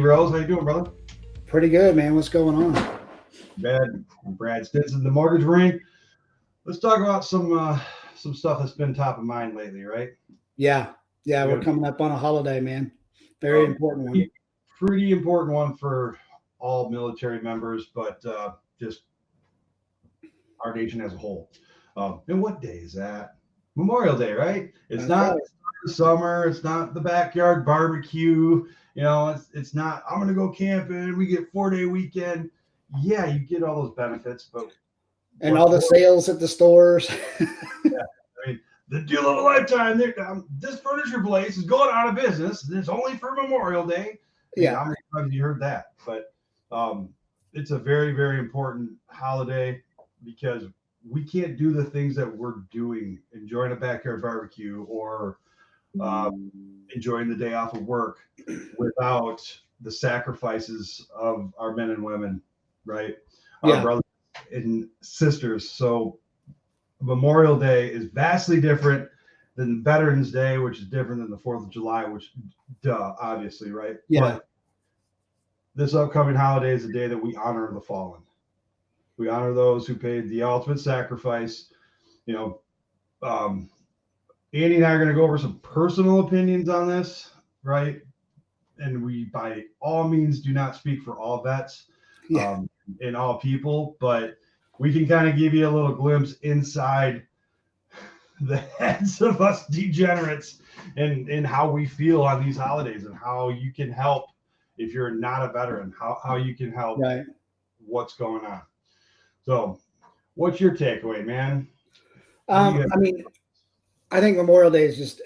Rose. How you doing, brother? Pretty good, man. What's going on? Bad. I'm Brad Stinson, the Mortgage Ring. Let's talk about some stuff that's been top of mind lately, right? Yeah, yeah, We we're got coming up on a holiday, man. Very a important one. pretty important one for all military members, but just our nation as a whole. And what day is that? Memorial Day, right? It's That's not right. the start of summer. It's not the backyard barbecue. It's not. I'm gonna go camping. We get 4 day weekend. Yeah, you get all those benefits, but And all what's the more, sales at the stores. I mean, the deal of a lifetime. This furniture place is going out of business. It's only for Memorial Day. I mean, Yeah, how many times have you heard that? But um, it's a very, very important holiday because we can't do the things that we're doing, enjoying a backyard barbecue or uh, enjoying the day off of work without the sacrifices of our men and women, right? Our yeah, brothers and sisters. So Memorial Day is vastly different than Veterans Day, which is different than the 4th of July, which, duh, obviously, right? yeah, But this upcoming holiday is a day that we honor the fallen. We honor those who paid the ultimate sacrifice. You know, um, Andy and I are going to go over some personal opinions on this, right? And we, by all means, do not speak for all vets yeah, um, and all people, but we can kind of give you a little glimpse inside the heads of us degenerates and how we feel on these holidays and how you can help if you're not a veteran, how you can help right. what's going on. So, what's your takeaway, man? What do you got? I mean, I think Memorial Day is just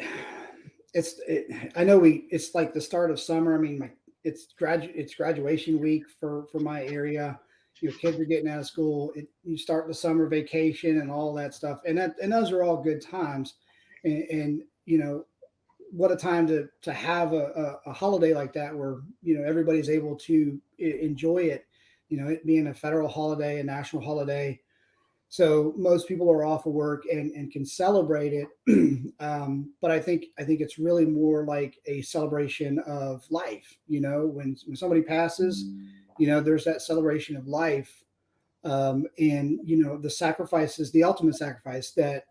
I know it's like the start of summer. I mean, it's graduation week for my area. Your kids are getting out of school. You start the summer vacation and all that stuff, and those are all good times. And what a time to have a holiday like that where everybody's able to enjoy it. It being a federal holiday, a national holiday, so most people are off of work and can celebrate it. But I think it's really more like a celebration of life. When somebody passes, there's that celebration of life. And the sacrifices, the ultimate sacrifice that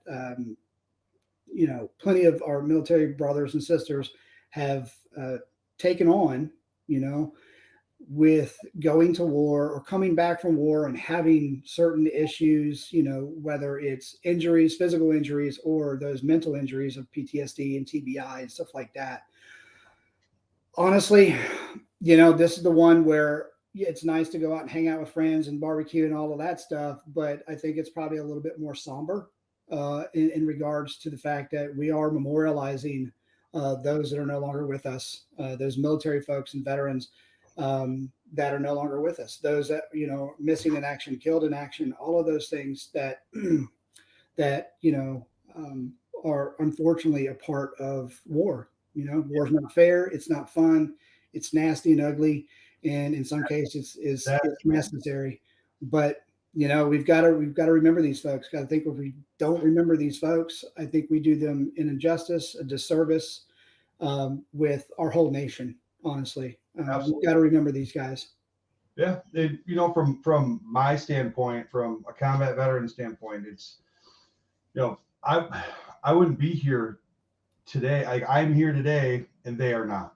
plenty of our military brothers and sisters have taken on. You know, with going to war or coming back from war and having certain issues, whether it's injuries, physical injuries, or those mental injuries of PTSD and TBI and stuff like that. Honestly, this is the one where yeah, it's nice to go out and hang out with friends and barbecue and all of that stuff, but I think it's probably a little bit more somber in regards to the fact that we are memorializing those that are no longer with us, those military folks and veterans that are no longer with us, those that missing in action, killed in action, all of those things that that are unfortunately a part of war. War's not fair, it's not fun, it's nasty and ugly, and in some cases is That it's necessary. But we've got to remember these folks. Got to think, if we don't remember these folks, I think we do them an injustice, a disservice with our whole nation. Honestly, we've absolutely, got to remember these guys. yeah. From my standpoint, from a combat veteran standpoint, it's you know, I wouldn't be here today. I'm here today, and they are not.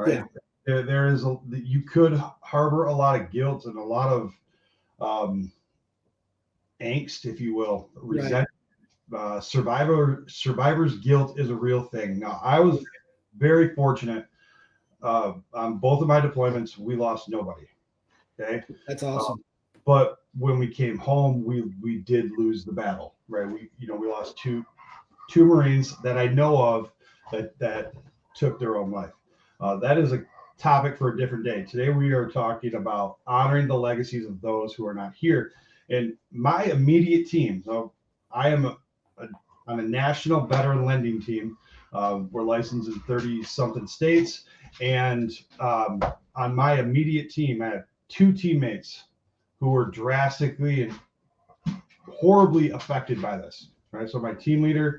Yeah, Right? There is you could harbor a lot of guilt and a lot of um, angst, if you will, right. resent. Survivor's guilt is a real thing. Now, I was very fortunate on both of my deployments. We lost nobody. Okay, That's uh, awesome. but when we came home, we did lose the battle. Right, we lost two Marines that I know of that took their own life. That is a topic for a different day. Today we are talking about honoring the legacies of those who are not here. And my immediate team. So I am on a national veteran lending team. We're licensed in 30 something states, and on my immediate team, I have two teammates who were drastically and horribly affected by this. Right, so my team leader,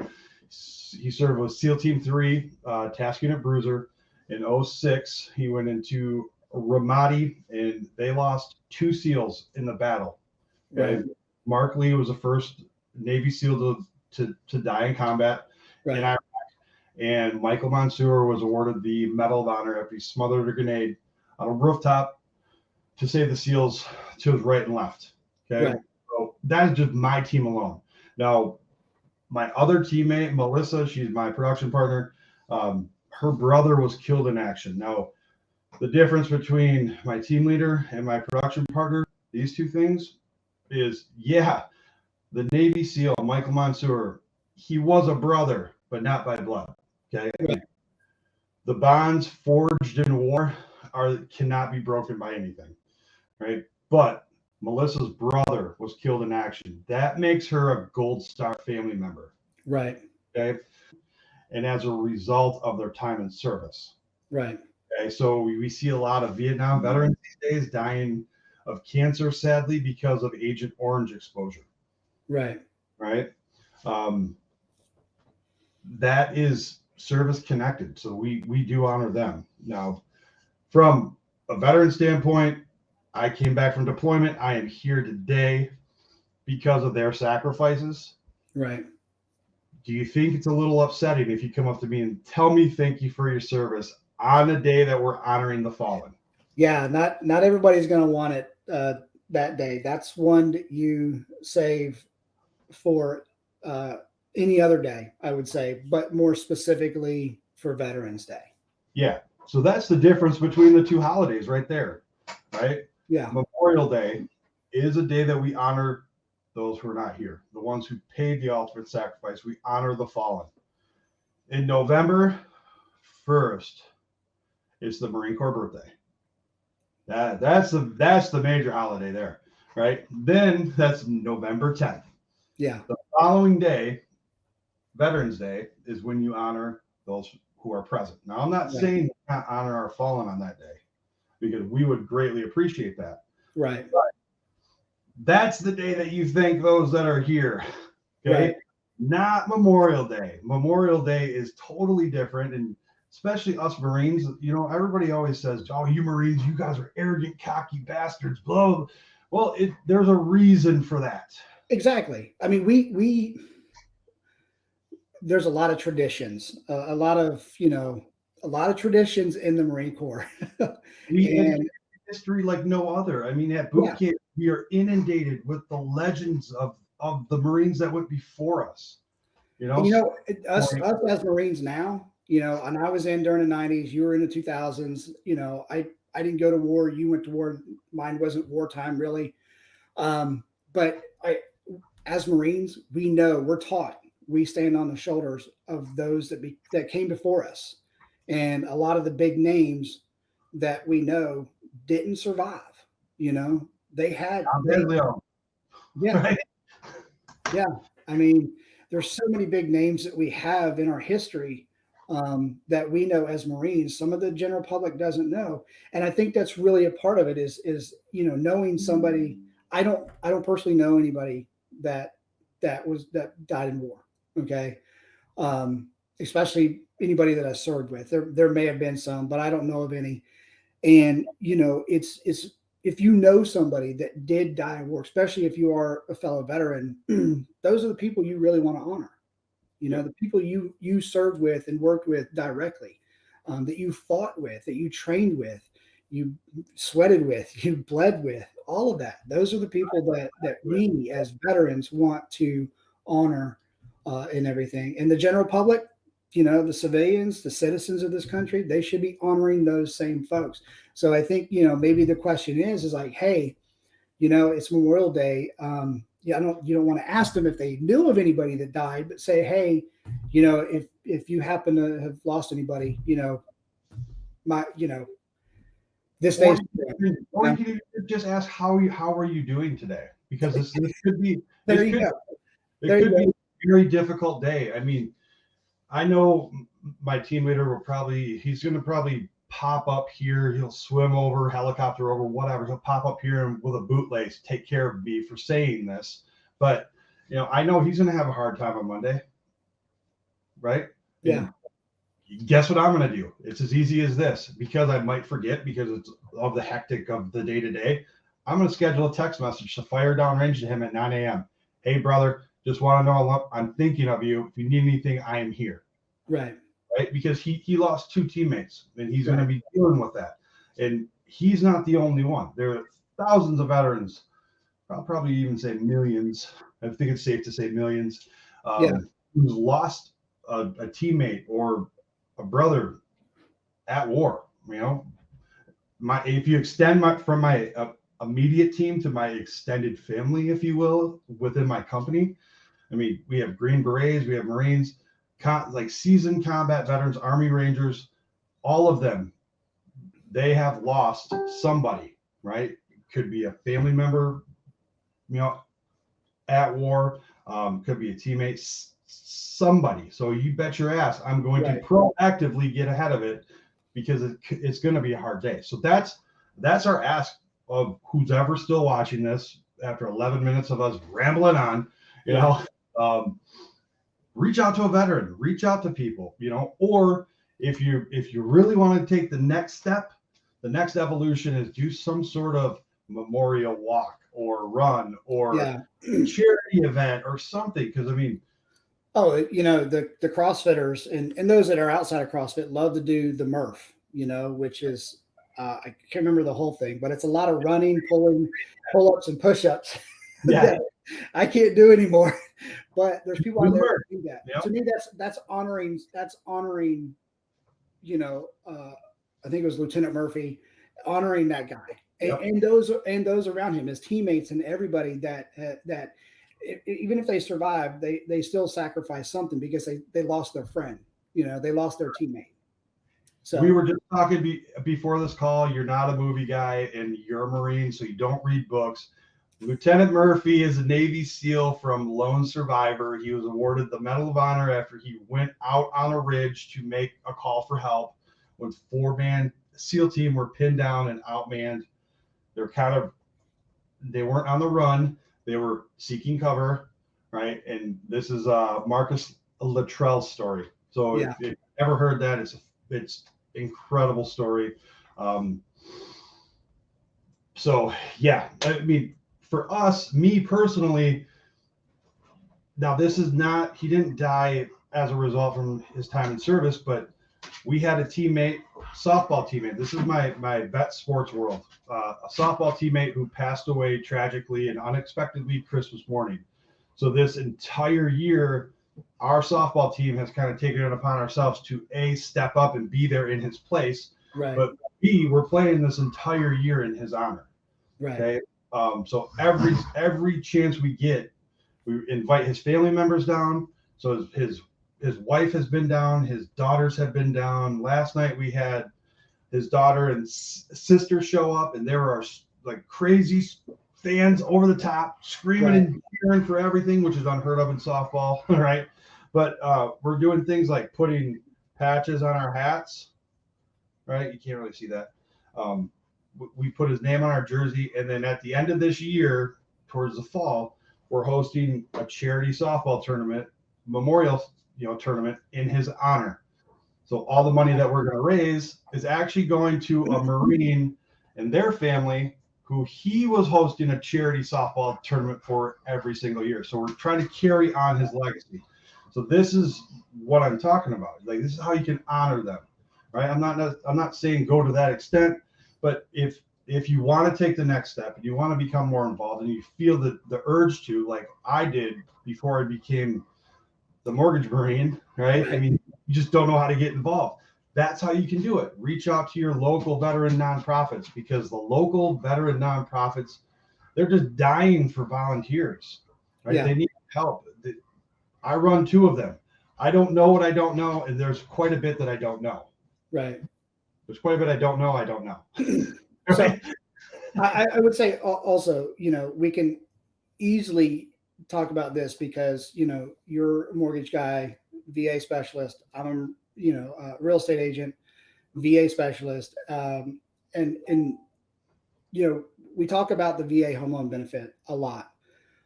he served with SEAL Team 3, Task Unit Bruiser. In '06, he went into Ramadi, and they lost 2 SEALs in the battle. Okay? Right. Mark Lee was the first Navy SEAL to die in combat in Right. Iraq, and Michael Mansour was awarded the Medal of Honor after he smothered a grenade on a rooftop to save the SEALs to his right and left. Okay, Right. so that is just my team alone. Now, my other teammate, Melissa, she's my production partner. Her brother was killed in action. Now, the difference between my team leader and my production partner, these two things, is the Navy SEAL, Michael Mansour, he was a brother, but not by blood. Okay. Right. The bonds forged in war cannot be broken by anything. Right. But Melissa's brother was killed in action. That makes her a Gold Star family member. Right. Okay. And as a result of their time in service. Right. Okay. So we see a lot of Vietnam veterans these days dying of cancer, sadly, because of Agent Orange exposure. Right. Right. That is service connected. So we do honor them. Now, from a veteran standpoint, I came back from deployment. I am here today because of their sacrifices. Right. Do you think it's a little upsetting if you come up to me and tell me thank you for your service on a day that we're honoring the fallen? Yeah, not everybody's going to want it that day. That's one that you save for any other day, I would say, but more specifically for Veterans Day. Yeah. So that's the difference between the two holidays right there, right? Yeah. Memorial Day is a day that we honor those who are not here, the ones who paid the ultimate sacrifice. We honor the fallen. In November 1st, it's the Marine Corps birthday. That's the major holiday there, right? Then that's November 10th. Yeah. The following day, Veterans Day, is when you honor those who are present. Now, I'm not saying not honor our fallen on that day, because we would greatly appreciate that. Right. But that's the day that you thank those that are here. Okay. Right. Not Memorial Day. Memorial Day is totally different. And especially us Marines, everybody always says, oh, you Marines, you guys are arrogant, cocky bastards. Blow. Well, there's a reason for that. Exactly. I mean, we there's a lot of traditions, a lot of traditions in the Marine Corps. And history like no other. I mean, at boot camp, we are inundated with the legends of the Marines that went before us. Us as Marines now, and I was in during the 90s, you were in the 2000s, I didn't go to war. You went to war. Mine wasn't wartime really. But as Marines, we're taught, we stand on the shoulders of those that came before us. And a lot of the big names that we know didn't survive. They had, yeah. Right? Yeah. I mean, there's so many big names that we have in our history that we know as Marines. Some of the general public doesn't know. And I think that's really a part of it is knowing somebody. I don't personally know anybody that died in war. Okay. Especially anybody that I served with. There may have been some, but I don't know of any. And it's if you know somebody that did die in war, especially if you are a fellow veteran, those are the people you really want to honor. The people you served with and worked with directly, that you fought with, that you trained with, you sweated with, you bled with, all of that. Those are the people that we as veterans want to honor and everything. And the general public, the civilians, the citizens of this country, they should be honoring those same folks. So I think, maybe the question is like, hey, it's Memorial Day. You don't want to ask them if they knew of anybody that died, but say, hey, if you happen to have lost anybody, this day. Or you can just ask how are you doing today? Because this could be a very difficult day. I mean, I know my team leader he's going to probably pop up here. He'll swim over, helicopter over, whatever. He'll pop up here and with a bootlace, take care of me for saying this. But, I know he's going to have a hard time on Monday. Right? Yeah. guess what I'm going to do? It's as easy as this, because I might forget because it's of the hectic of the day to day. I'm going to schedule a text message to fire downrange to him at 9 a.m. Hey, brother, just want to know I'm thinking of you. If you need anything, I am here. Right. Right. Because he lost two teammates and he's going Right. to be dealing with that. And he's not the only one. There are thousands of veterans. I'll probably even say millions. I think it's safe to say millions. Yeah. Who's lost a teammate or a brother at war. You know, if you extend from my immediate team to my extended family, if you will, within my company. I mean, we have Green Berets, we have Marines, like seasoned combat veterans, Army Rangers, all of them. They have lost somebody, right? Could be a family member, you know, at war. Could be a teammate, somebody. So you bet your ass I'm going to proactively get ahead of it, because it's going to be a hard day. So that's our ask of who's ever still watching this after 11 minutes of us rambling on, you know, reach out to a veteran, reach out to people, you know, or if you really want to take the next step, the next evolution is do some sort of memorial walk or run or charity event or something. Because I mean, you know, the CrossFitters and those that are outside of CrossFit love to do the Murph, you know, which is I can't remember the whole thing, but it's a lot of running, pulling, pull-ups and push-ups that I can't do anymore. But there's people out there who do that. Yep. To me, that's honoring, you know, I think it was Lieutenant Murphy, honoring that guy and those around him, his teammates and everybody that even if they survived, they still sacrificed something because they lost their friend, you know, they lost their teammate. So we were just talking before this call. You're not a movie guy and you're a Marine, so you don't read books. Lieutenant Murphy is a Navy SEAL from Lone Survivor. He was awarded the Medal of Honor after he went out on a ridge to make a call for help when 4-man SEAL team were pinned down and outmanned. They weren't on the run. They were seeking cover, right? And this is Marcus Luttrell's story. So if you've ever heard that, it's incredible story. So yeah, I mean, for us, me personally, now this is not, he didn't die as a result from his time in service, but we had a teammate, softball teammate. This is my vet sports world. A softball teammate who passed away tragically and unexpectedly Christmas morning. So this entire year, our softball team has kind of taken it upon ourselves to step up and be there in his place. Right. But we're playing this entire year in his honor. Right. Okay. So every chance we get, we invite his family members down. So his wife has been down, his daughters have been down. Last night we had his daughter and sister show up, and there are like crazy fans over the top screaming and cheering for everything, which is unheard of in softball, right? But we're doing things like putting patches on our hats, right? You can't really see that. We put his name on our jersey, and then at the end of this year, towards the fall, we're hosting a charity softball tournament, memorial, tournament in his honor. So all the money that we're going to raise is actually going to a Marine and their family who he was hosting a charity softball tournament for every single year. So we're trying to carry on his legacy. So this is what I'm talking about. Like, this is how you can honor them, right? I'm not saying go to that extent, but if you want to take the next step and you want to become more involved and you feel the urge to, like I did before I became the mortgage Marine, right? I mean, you just don't know how to get involved. That's how you can do it. Reach out to your local veteran nonprofits, because the local veteran nonprofits, they're just dying for volunteers, right? They need help. I run 2 of them. I don't know what I don't know, and there's quite a bit that I don't know. Right. There's quite a bit I don't know. So I would say also, we can easily talk about this because, you're a mortgage guy, VA specialist. I'm a real estate agent, VA specialist. And we talk about the VA home loan benefit a lot.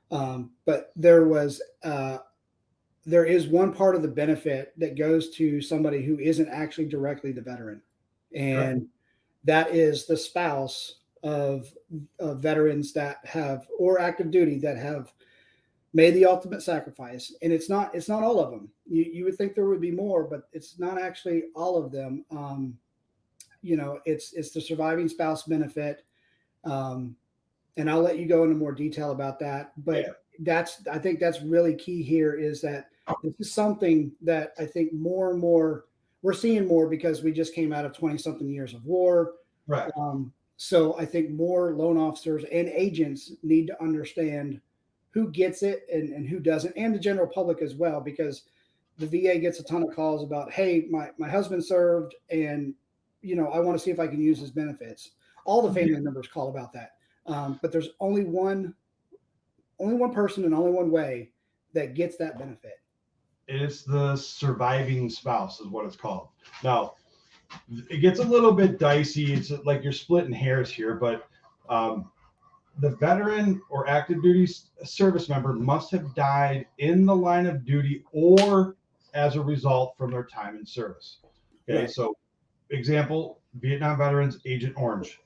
But there was there is one part of the benefit that goes to somebody who isn't actually directly the veteran, Sure. and that is the spouse of veterans that have, or active duty that have made the ultimate sacrifice. And it's not all of them. You would think there would be more, but it's not actually all of them. It's the surviving spouse benefit. Um, and I'll let you go into more detail about that. But Yeah. I think that's really key here, is that this is something that I think more and more we're seeing more, because we just came out of 20 something years of war. Right. So I think more loan officers and agents need to understand who gets it and who doesn't, and the general public as well, because the VA gets a ton of calls about, hey, my husband served, and I want to see if I can use his benefits. All the family members call about that, but there's only one person and only one way that gets that benefit. It's the surviving spouse is what it's called. Now, it gets a little bit dicey. It's like you're splitting hairs here, but the veteran or active duty service member must have died in the line of duty or as a result from their time in service. Okay, Right. so example, Vietnam veterans, Agent Orange,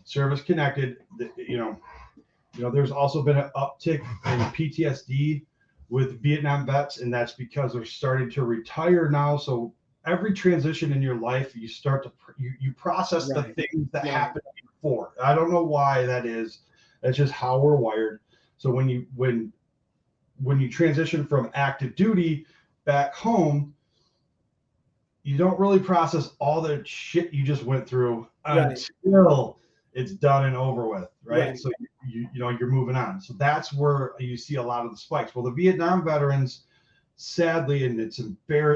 service connected. There's also been an uptick in PTSD with Vietnam vets, and that's because they're starting to retire now. So every transition in your life, you start to you process the Right. things that Right. happened before. I don't know why that is. That's just how we're wired. So when you transition from active duty back home, you don't really process all the shit you just went through Right. until it's done and over with, right? Right. So you're moving on. So that's where you see a lot of the spikes. Well, the Vietnam veterans, sadly, and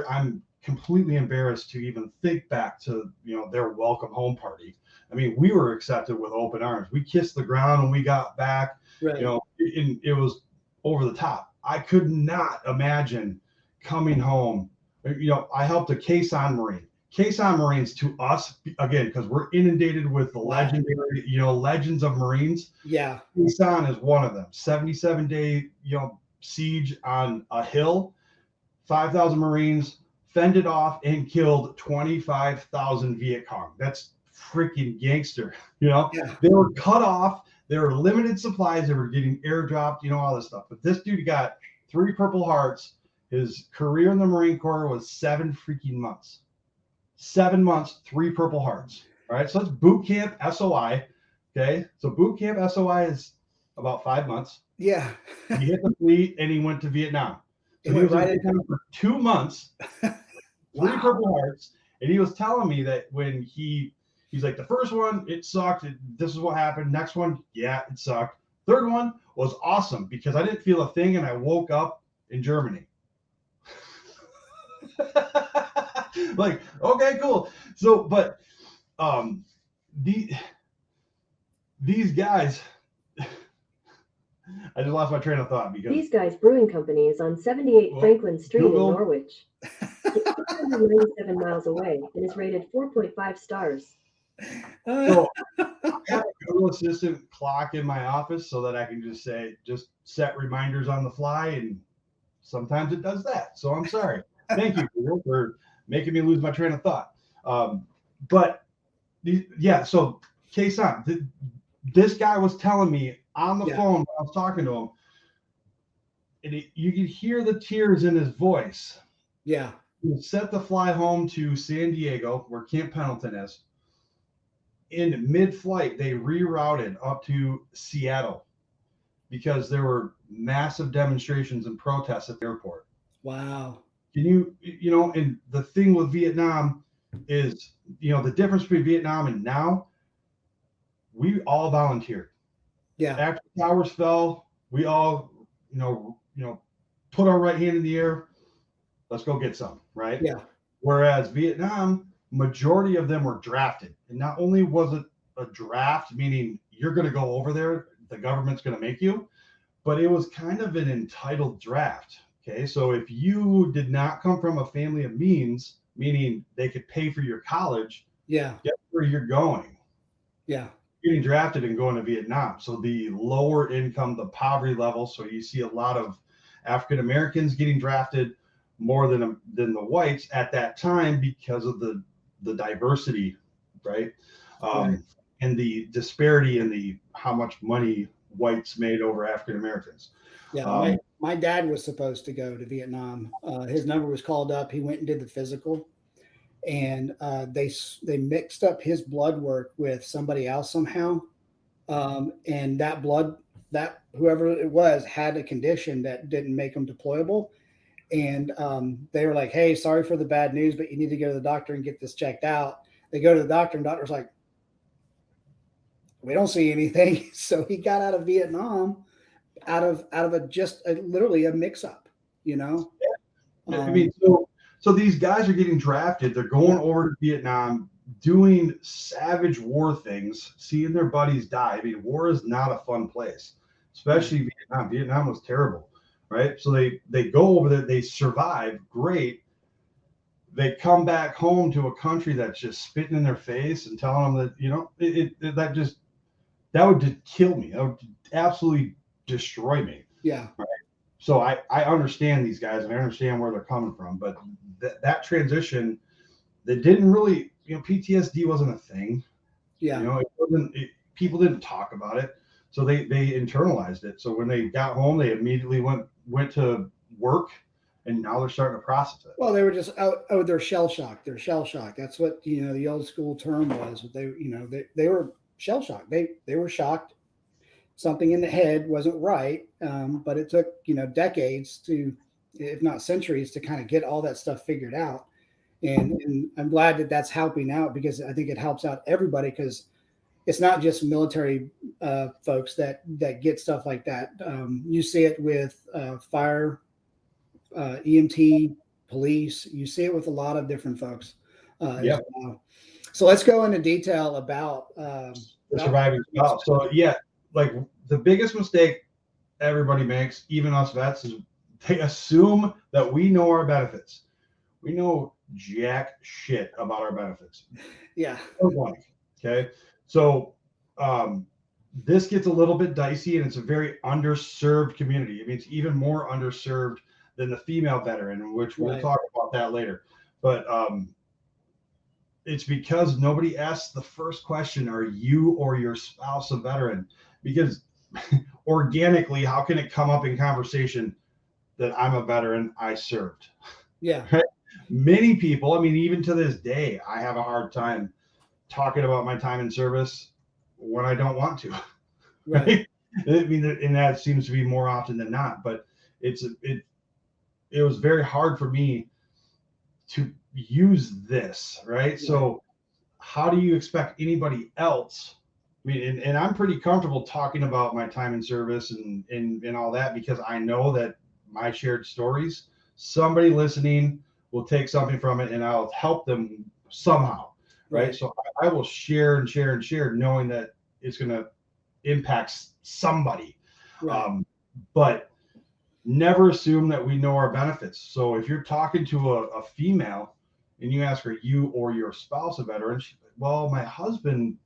I'm completely embarrassed to even think back to their welcome home party. I mean, we were accepted with open arms. We kissed the ground when we got back. Right. It was over the top. I could not imagine coming home. I helped a Quezon Marine. Quezon Marines to us, again, because we're inundated with the Wow. legendary, legends of Marines. Yeah. Quezon is one of them. 77-day, siege on a hill, 5,000 Marines fended off and killed 25,000 Viet Cong. That's freaking gangster. Yeah. They were cut off. There were limited supplies. They were getting airdropped, all this stuff. But this dude got 3 Purple Hearts. His career in the Marine Corps was 7 freaking months. 7 months, 3 Purple Hearts. All right. So it's boot camp SOI. Okay. So boot camp SOI is about 5 months. Yeah. He hit the fleet and he went to Vietnam. So he was right in Vietnam for 2 months, 3 Wow. Purple Hearts. And he was telling me that when he's like, the first one, it sucked. This is what happened. Next one, yeah, it sucked. Third one was awesome because I didn't feel a thing and I woke up in Germany. Like, okay, cool. So, but these guys, I just lost my train of thought because These Guys Brewing Company is on 78 Franklin Street Google. in Norwich. It's 697 miles away and is rated 4.5 stars. So I have a Google Assistant clock in my office so that I can just set reminders on the fly, and sometimes it does that. So I'm sorry. Thank you, Google, for making me lose my train of thought. So Quezon, this guy was telling me on the phone when I was talking to him, and you could hear the tears in his voice. Yeah. He set the fly home to San Diego, where Camp Pendleton is. In mid-flight, they rerouted up to Seattle because there were massive demonstrations and protests at the airport. Wow. Can and the thing with Vietnam is, the difference between Vietnam and now, we all volunteered. Yeah. After the towers fell, we all, put our right hand in the air. Let's go get some, right? Yeah. Whereas Vietnam, majority of them were drafted. And not only was it a draft, meaning you're going to go over there, the government's going to make you, but it was kind of an entitled draft. Okay. So if you did not come from a family of means, meaning they could pay for your college, guess where you're going. Yeah. Getting drafted and going to Vietnam. So the lower income, the poverty level. So you see a lot of African Americans getting drafted, more than the whites at that time because of the diversity, right? Right. And the disparity in the how much money whites made over African Americans. Yeah, Um, my dad was supposed to go to Vietnam. His number was called up. He went and did the physical, and they mixed up his blood work with somebody else somehow, and that blood that whoever it was had a condition that didn't make him deployable, and they were like, "Hey, sorry for the bad news, but you need to go to the doctor and get this checked out." They go to the doctor, and doctor's like, "We don't see anything." So he got out of Vietnam out of literally a mix up, you know. I mean, so these guys are getting drafted. They're going Yeah, over to Vietnam, doing savage war things, seeing their buddies die. I mean, war is not a fun place, right, especially Vietnam. Vietnam was terrible, right? So they go over there, they survive, great. They come back home to a country that's just spitting in their face and telling them that that would just kill me. That would absolutely destroy me. yeah, So I understand these guys and I understand where they're coming from, but that transition, that didn't really, PTSD wasn't a thing. yeah. It wasn't. People didn't talk about it, so they internalized it. So when they got home, they immediately went to work, and now they're starting to process it. Well, they were just out. Oh, they're shell shocked. They're shell shocked. That's what the old school term was. They were shell shocked. They were shocked. Something in the head wasn't right, but it took decades to, if not centuries, to kind of get all that stuff figured out. And I'm glad that that's helping out because I think it helps out everybody because it's not just military folks that get stuff like that. You see it with fire, EMT, police. You see it with a lot of different folks as Yeah, well. So let's go into detail about the surviving spouse. So yeah, like the biggest mistake everybody makes, even us vets, is they assume that we know our benefits. We know jack shit about our benefits. Yeah, Okay. So this gets a little bit dicey and it's a very underserved community. I mean, it's even more underserved than the female veteran, which we'll right. talk about that later. But it's because nobody asks the first question, are you or your spouse a veteran? Because organically, how can it come up in conversation that I'm a veteran, I served? Yeah, Right? Many people, I mean, even to this day, I have a hard time talking about my time in service when I don't want to. right. Right? I mean, and that seems to be more often than not. But it was very hard for me to use this, right? Right. So how do you expect anybody else? I mean, and I'm pretty comfortable talking about my time in service and all that because I know that my shared stories, somebody listening will take something from it and I'll help them somehow, right? Right. So I will share and share and share, knowing that it's going to impact somebody. Right. But never assume that we know our benefits. So if you're talking to a female and you ask her, you or your spouse a veteran, well, my husband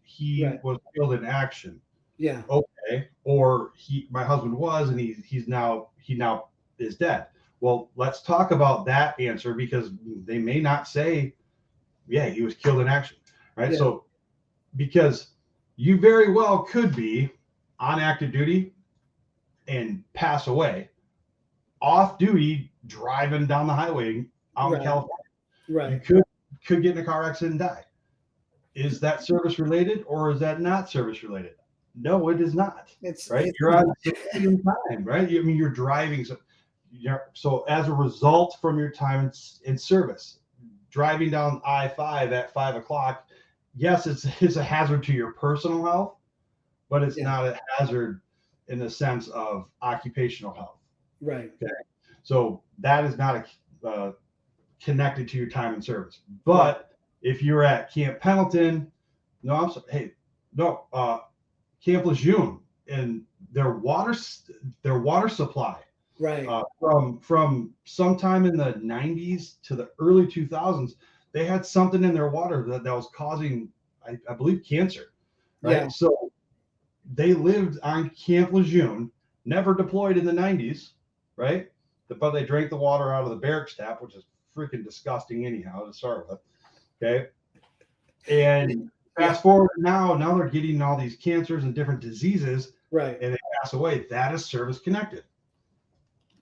he Right. was killed in action. Yeah. Okay. Or my husband was, and he now is dead. Well, let's talk about that answer because they may not say, yeah, he was killed in action. Right. Yeah. So, because you very well could be on active duty and pass away off duty driving down the highway out in Right. California. You Right. could get in a car accident and die. Is that service related or is that not service related? No, it is not. It's Right? it's You're on civilian time, right? I mean, you're driving. So as a result from your time in service, driving down I-5 at 5 o'clock, yes, it's a hazard to your personal health, but it's yeah. not a hazard in the sense of occupational health. Right. Okay. So that is not connected to your time in service. Right. But if you're at Camp Pendleton, no, I'm sorry. Hey, no, Camp Lejeune and their water supply Right. from sometime in the 90s to the early 2000s, they had something in their water that was causing, I believe, cancer. Right. Yeah. So they lived on Camp Lejeune, never deployed in the 90s, right? but they drank the water out of the barracks tap, which is freaking disgusting anyhow to start with. Okay. And fast forward now they're getting all these cancers and different diseases, Right. and they pass away. That is service connected.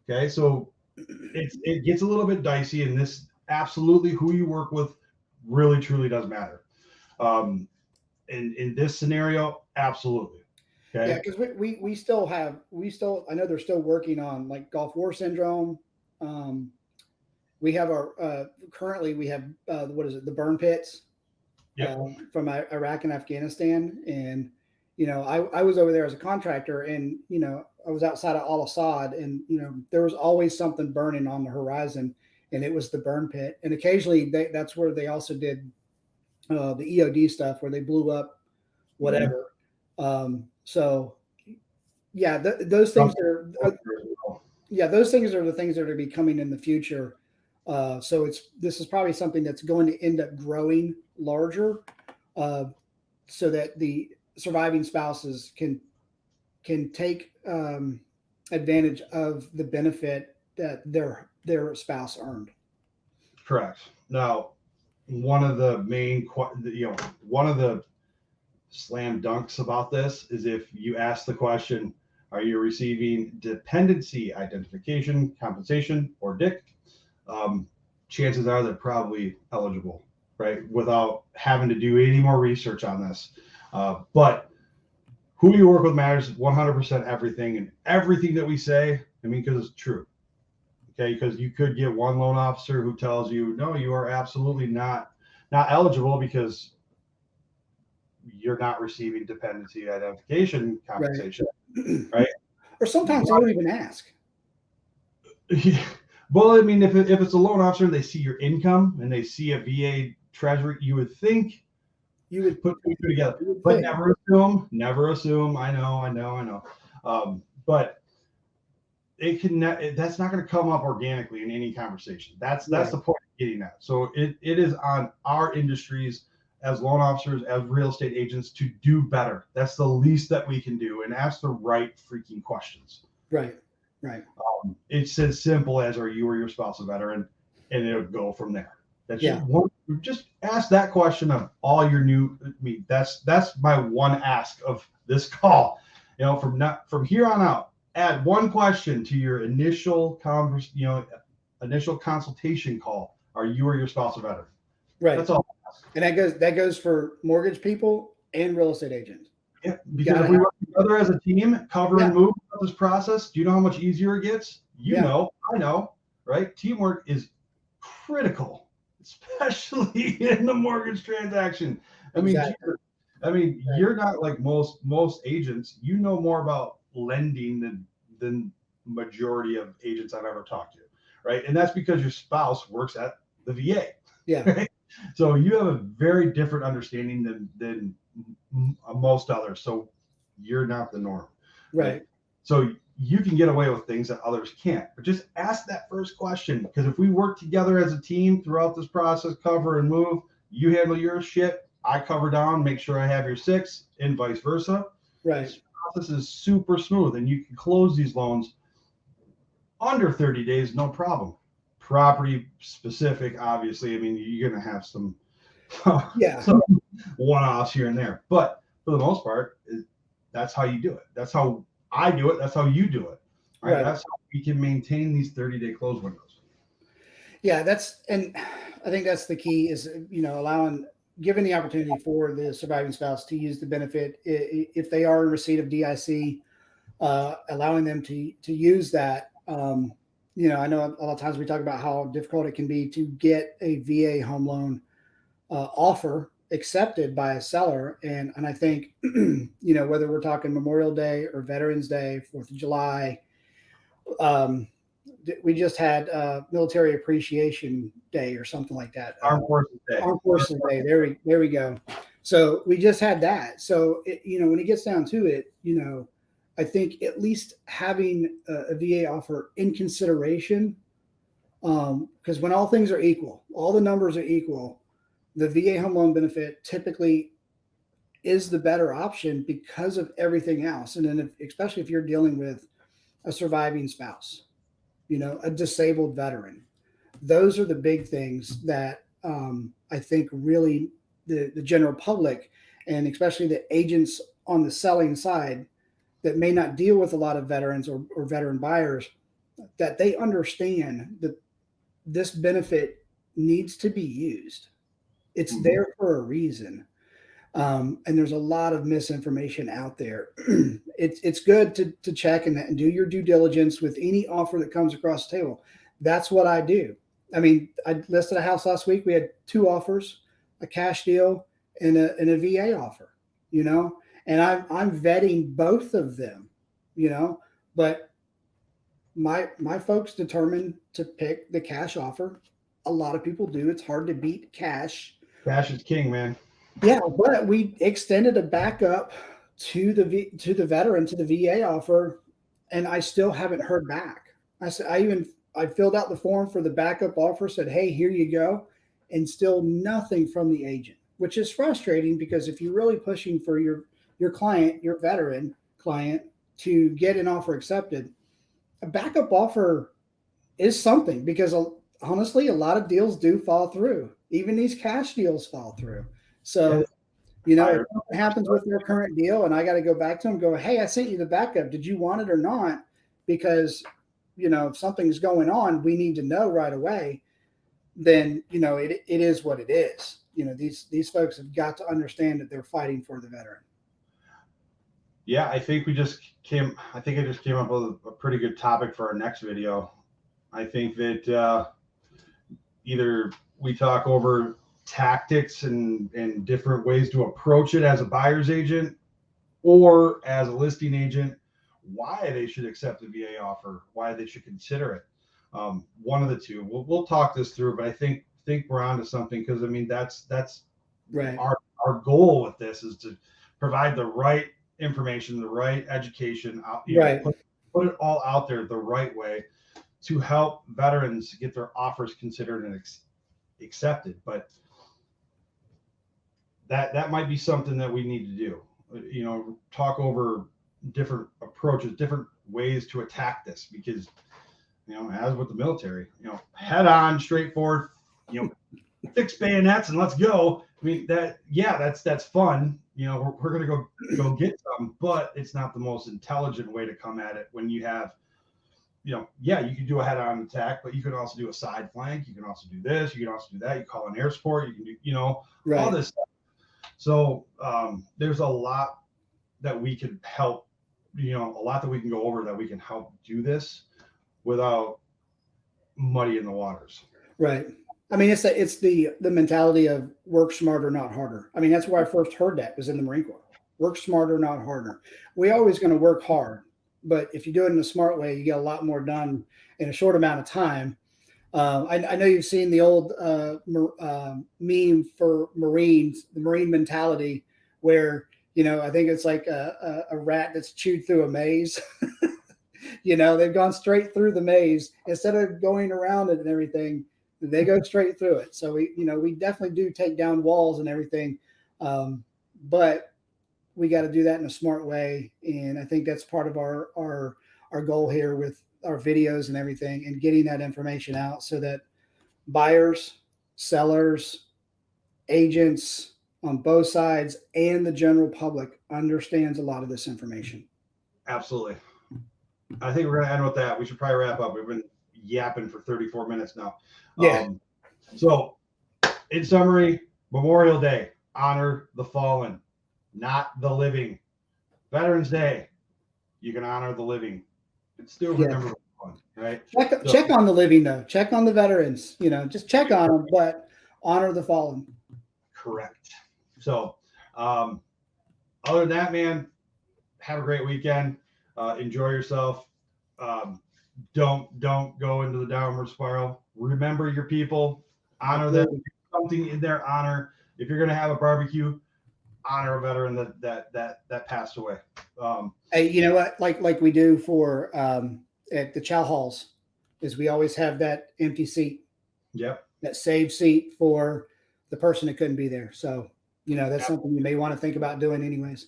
Okay. So it gets a little bit dicey, and this absolutely who you work with really truly does matter. In this scenario, absolutely. Okay. Yeah, because we still I know they're still working on like Gulf War syndrome. We have our currently we have what is it, the burn pits Yep. from Iraq and Afghanistan, and I was over there as a contractor, and I was outside of Al Assad, and there was always something burning on the horizon, and it was the burn pit, and occasionally that's where they also did the EOD stuff where they blew up whatever. So yeah, those things those things are the things that are becoming in the future. So this is probably something that's going to end up growing larger, so that the surviving spouses can take advantage of the benefit that their spouse earned. Correct. Now, one of the main, one of the slam dunks about this is if you ask the question, are you receiving dependency identification, compensation, or DIC? Chances are they're probably eligible, right? Without having to do any more research on this. But who you work with matters 100% everything, and everything that we say, I mean, because it's true. Okay, because you could get one loan officer who tells you, no, you are absolutely not eligible because you're not receiving dependency identification compensation, right? Or sometimes they don't even ask. Well, I mean, if it's a loan officer and they see your income and they see a VA treasury, you would think you would put two together, but never assume. I know. But that's not going to come up organically in any conversation. That's the point of getting that. So it is on our industries as loan officers, as real estate agents, to do better. That's the least that we can do, and ask the right freaking questions. Right. It's as simple as, are you or your spouse a veteran? And it'll go from there. Just ask that question of all your new. I mean, that's my one ask of this call. From here on out, add one question to your initial initial consultation call. Are you or your spouse a veteran? Right. That's all. And that goes for mortgage people and real estate agents. Yeah, because if we work together as a team, cover and move this process, do you know how much easier it gets? I know, right? Teamwork is critical, especially in the mortgage transaction. I mean, you're not like most agents. You know more about lending than majority of agents I've ever talked to, right? And that's because your spouse works at the VA. Yeah. Right? So you have a very different understanding than most others. So you're not the norm. Right. So you can get away with things that others can't. But just ask that first question, because if we work together as a team throughout this process, cover and move, you handle your shit, I cover down, make sure I have your 6, and vice versa. Right. This process is super smooth, and you can close these loans under 30 days, no problem. Property specific, obviously. I mean, you're going to have some one-offs here and there, but for the most part, that's how you do it. That's how I do it. That's how you do it. Right? That's how we can maintain these 30-day close windows. Yeah, and I think that's the key is, giving the opportunity for the surviving spouse to use the benefit if they are in receipt of DIC, allowing them to use that. I know a lot of times we talk about how difficult it can be to get a VA home loan offer accepted by a seller. And I think, whether we're talking Memorial Day or Veterans Day, 4th of July, we just had Military Appreciation Day or something like that. Armed Forces Day. Armed Forces Day. There we go. So we just had that. So, when it gets down to it, I think at least having a VA offer in consideration, because when all things are equal, all the numbers are equal, the VA home loan benefit typically is the better option because of everything else. And then especially if you're dealing with a surviving spouse, a disabled veteran. Those are the big things that I think really the general public, and especially the agents on the selling side that may not deal with a lot of veterans or veteran buyers, that they understand that this benefit needs to be used. It's there for a reason. And there's a lot of misinformation out there. It's good to check and do your due diligence with any offer that comes across the table. That's what I do. I mean, I listed a house last week. We had 2 offers, a cash deal and a VA offer, and I'm vetting both of them, but my folks determined to pick the cash offer. A lot of people do. It's hard to beat cash. Cash is king, man. Yeah, but we extended a backup to the veteran, to the VA offer, and I still haven't heard back. I filled out the form for the backup offer, said, "Hey, here you go," and still nothing from the agent, which is frustrating because if you're really pushing for your client, your veteran client, to get an offer accepted, a backup offer is something, because honestly, a lot of deals do fall through. Even these cash deals fall through. So, if something happens with their current deal and I got to go back to them, go, "Hey, I sent you the backup. Did you want it or not?" Because, if something's going on, we need to know right away. Then, it is what it is. These folks have got to understand that they're fighting for the veteran. Yeah, I think I just came up with a pretty good topic for our next video. I think that either we talk over tactics and different ways to approach it as a buyer's agent or as a listing agent, why they should accept the VA offer, why they should consider it. One of the two. We'll talk this through, but I think we're onto something, because I mean that's right. Our goal with this is to provide the right information, the right education, right. Put it all out there the right way to help veterans get their offers considered and accepted. But that might be something that we need to do. Talk over different approaches, different ways to attack this, because as with the military, head on, straightforward, fix bayonets and let's go. I mean, that's fun. We're gonna go get some, but it's not the most intelligent way to come at it when you have, you can do a head-on attack, but you can also do a side flank. You can also do this. You can also do that. You call an air support. You can do, right. all this stuff. So there's a lot that we could help, a lot that we can go over that we can help do this without muddying the waters. Right. I mean, it's the mentality of work smarter, not harder. I mean, that's where I first heard that, was in the Marine Corps. Work smarter, not harder. We're always going to work hard, but if you do it in a smart way, you get a lot more done in a short amount of time. I know you've seen the old meme for Marines, the Marine mentality, where, I think it's like a rat that's chewed through a maze. They've gone straight through the maze instead of going around it and everything. They go straight through it. So we definitely do take down walls and everything, but we got to do that in a smart way. And I think that's part of our goal here with our videos and everything, and getting that information out so that buyers, sellers, agents on both sides, and the general public understands a lot of this information. Absolutely. I think we're going to end with that. We should probably wrap up. We've been yapping for 34 minutes now. Yeah. So in summary, Memorial Day, honor the fallen, not the living. Veterans Day, you can honor the living. And still remember the fun, right? Check on the living, though. Check on the veterans. Just check on them, but honor the fallen. Correct. So other than that, man, have a great weekend. Enjoy yourself. Don't go into the downward spiral. Remember your people. Honor them. Do something in their honor. If you're going to have a barbecue, honor a veteran that passed away. Hey, you know what? Like we do for at the chow halls, is we always have that empty seat. Yep. That saved seat for the person that couldn't be there. So that's something you may want to think about doing, anyways.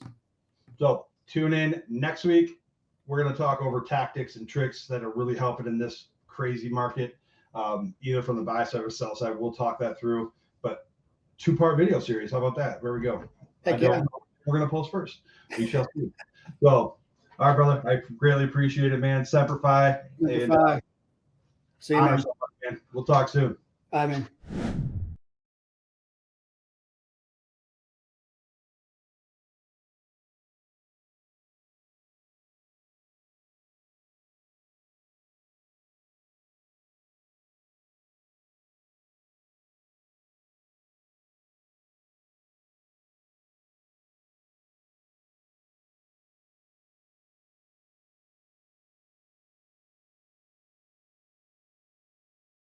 So tune in next week. We're going to talk over tactics and tricks that are really helping in this crazy market, either from the buy side or sell side. We'll talk that through. But 2-part video series. How about that? There we go. Heck I don't yeah. know. We're going to post first. We shall see. So, all right, brother. I greatly appreciate it, man. Semper Fi. Number And 5. See you, honor man. someone, man. We'll talk soon. Bye, man.